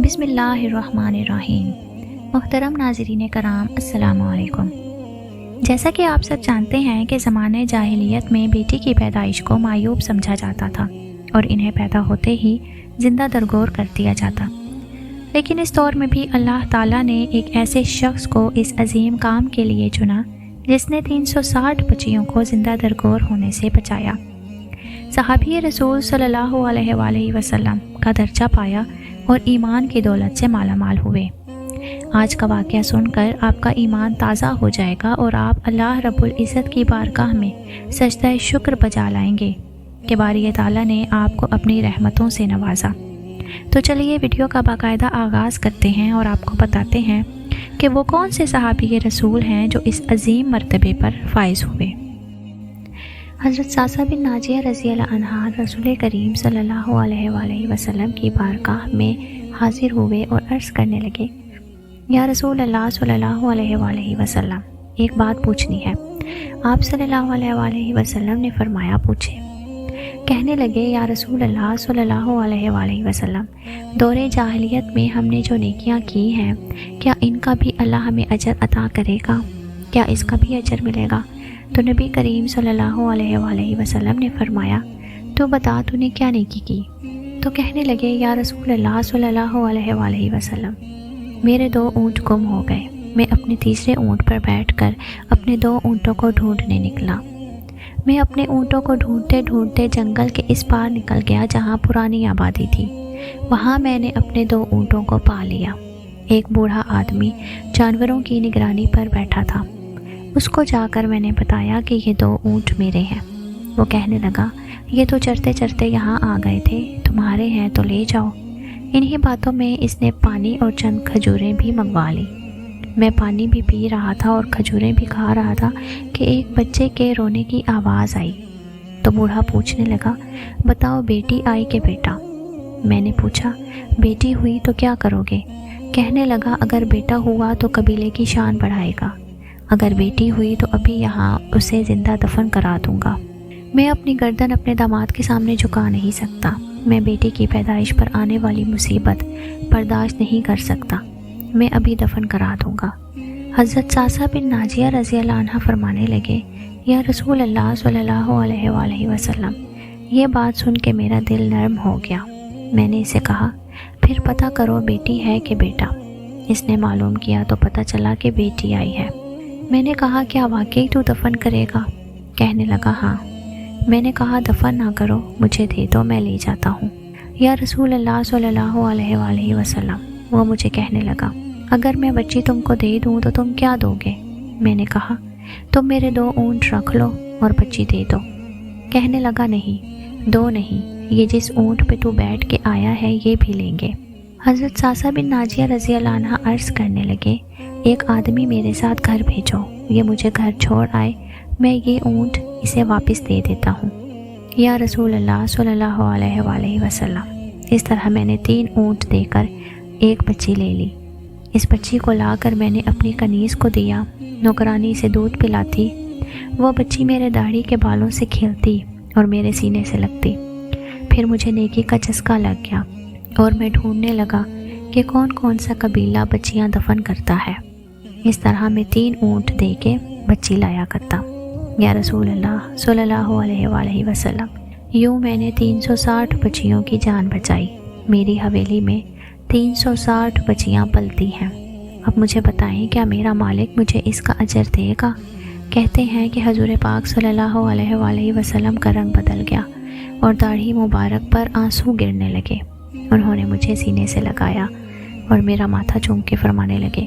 بسم اللہ الرحمن الرحیم۔ محترم ناظرین کرام، السلام علیکم۔ جیسا کہ آپ سب جانتے ہیں کہ زمانۂ جاہلیت میں بیٹی کی پیدائش کو معیوب سمجھا جاتا تھا اور انہیں پیدا ہوتے ہی زندہ درگور کر دیا جاتا، لیکن اس دور میں بھی اللہ تعالیٰ نے ایک ایسے شخص کو اس عظیم کام کے لیے چنا جس نے 360 بچیوں کو زندہ درگور ہونے سے بچایا۔ صحابی رسول صلی اللہ علیہ وآلہ وسلم کا درجہ پایا اور ایمان کی دولت سے مالا مال ہوئے۔ آج کا واقعہ سن کر آپ کا ایمان تازہ ہو جائے گا اور آپ اللہ رب العزت کی بارگاہ میں سجدہ شکر بجا لائیں گے کہ باری تعالیٰ نے آپ کو اپنی رحمتوں سے نوازا۔ تو چلیے ویڈیو کا باقاعدہ آغاز کرتے ہیں اور آپ کو بتاتے ہیں کہ وہ کون سے صحابی رسول ہیں جو اس عظیم مرتبے پر فائز ہوئے۔ حضرت صعصہ بن ناجیہ رضی اللہ عنہ رسول کریم صلی اللہ علیہ وآلہ وسلم کی بارگاہ میں حاضر ہوئے اور عرض کرنے لگے، یا رسول اللہ صلی اللہ علیہ وآلہ وسلم، ایک بات پوچھنی ہے۔ آپ صلی اللہ علیہ وآلہ وسلم نے فرمایا، پوچھے۔ کہنے لگے، یا رسول اللہ صلی اللہ علیہ وآلہ وسلم، دور جاہلیت میں ہم نے جو نیکیاں کی ہیں، کیا ان کا بھی اللہ ہمیں اجر عطا کرے گا؟ کیا اس کا بھی اجر ملے گا؟ تو نبی کریم صلی اللہ علیہ وآلہ وسلم نے فرمایا، تو بتا تو نے کیا نیکی کی؟ تو کہنے لگے، یا رسول اللہ صلی اللہ علیہ وآلہ وسلم، میرے 2 اونٹ گم ہو گئے۔ میں اپنے تیسرے اونٹ پر بیٹھ کر اپنے 2 اونٹوں کو ڈھونڈنے نکلا۔ میں اپنے اونٹوں کو ڈھونڈتے ڈھونڈتے جنگل کے اس پار نکل گیا جہاں پرانی آبادی تھی۔ وہاں میں نے اپنے 2 اونٹوں کو پا لیا۔ ایک بوڑھا آدمی جانوروں کی نگرانی پر بیٹھا تھا۔ اس کو جا کر میں نے بتایا کہ یہ 2 اونٹ میرے ہیں۔ وہ کہنے لگا، یہ تو چرتے چرتے یہاں آ گئے تھے، تمہارے ہیں تو لے جاؤ۔ انہی باتوں میں اس نے پانی اور چند کھجوریں بھی منگوا لی۔ میں پانی بھی پی رہا تھا اور کھجوریں بھی کھا رہا تھا کہ ایک بچے کے رونے کی آواز آئی۔ تو بوڑھا پوچھنے لگا، بتاؤ بیٹی آئی کہ بیٹا؟ میں نے پوچھا، بیٹی ہوئی تو کیا کرو گے؟ کہنے لگا، اگر بیٹا ہوا تو قبیلے کی شان بڑھائے گا، اگر بیٹی ہوئی تو ابھی یہاں اسے زندہ دفن کرا دوں گا۔ میں اپنی گردن اپنے داماد کے سامنے جھکا نہیں سکتا۔ میں بیٹی کی پیدائش پر آنے والی مصیبت برداشت نہیں کر سکتا۔ میں ابھی دفن کرا دوں گا۔ حضرت صعصہ بن ناجیہ رضی اللہ عنہ فرمانے لگے، یا رسول اللہ صلی اللہ علیہ وآلہ وسلم، یہ بات سن کے میرا دل نرم ہو گیا۔ میں نے اسے کہا، پھر پتہ کرو بیٹی ہے کہ بیٹا؟ اس نے معلوم کیا تو پتہ چلا کہ بیٹی آئی ہے۔ میں نے کہا، کیا واقعی تو دفن کرے گا؟ کہنے لگا، ہاں۔ میں نے کہا، دفن نہ کرو، مجھے دے دو، میں لے جاتا ہوں۔ یا رسول اللہ صلی اللہ علیہ وآلہ وسلم، وہ مجھے کہنے لگا، اگر میں بچی تم کو دے دوں تو تم کیا دو گے؟ میں نے کہا، تم میرے 2 اونٹ رکھ لو اور بچی دے دو۔ کہنے لگا، نہیں، 2 نہیں، یہ جس اونٹ پہ تو بیٹھ کے آیا ہے یہ بھی لیں گے۔ حضرت صعصہ بن ناجیہ رضی اللہ عنہ عرض کرنے لگے، ایک آدمی میرے ساتھ گھر بھیجو، یہ مجھے گھر چھوڑ آئے، میں یہ اونٹ اسے واپس دے دیتا ہوں۔ یا رسول اللہ صلی اللہ علیہ وآلہ وسلم، اس طرح میں نے 3 اونٹ دے کر ایک بچی لے لی۔ اس بچی کو لا کر میں نے اپنی کنیز کو دیا، نوکرانی سے دودھ پلاتی۔ وہ بچی میرے داڑھی کے بالوں سے کھیلتی اور میرے سینے سے لگتی۔ پھر مجھے نیکی کا چسکا لگ گیا اور میں ڈھونڈنے لگا کہ کون کون سا قبیلہ بچیاں دفن کرتا ہے۔ اس طرح میں 3 اونٹ دے کے بچی لایا کرتا۔ یا رسول اللہ صلی اللہ علیہ وآلہ وسلم، یوں میں نے 360 بچیوں کی جان بچائی۔ میری حویلی میں 360 بچیاں پلتی ہیں۔ اب مجھے بتائیں، کیا میرا مالک مجھے اس کا اجر دے گا؟ کہتے ہیں کہ حضور پاک صلی اللہ علیہ وآلہ وسلم کا رنگ بدل گیا اور داڑھی مبارک پر آنسو گرنے لگے۔ انہوں نے مجھے سینے سے لگایا اور میرا ماتھا چوم کے فرمانے لگے،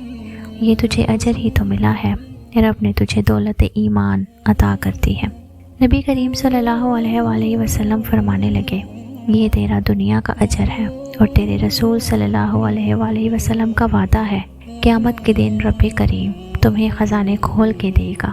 یہ تجھے اجر ہی تو ملا ہے، رب نے تجھے دولت ایمان عطا کرتی ہے۔ نبی کریم صلی اللہ علیہ وآلہ وسلم فرمانے لگے، یہ تیرا دنیا کا اجر ہے اور تیرے رسول صلی اللہ علیہ وآلہ وسلم کا وعدہ ہے، قیامت کے دن رب کریم تمہیں خزانے کھول کے دے گا۔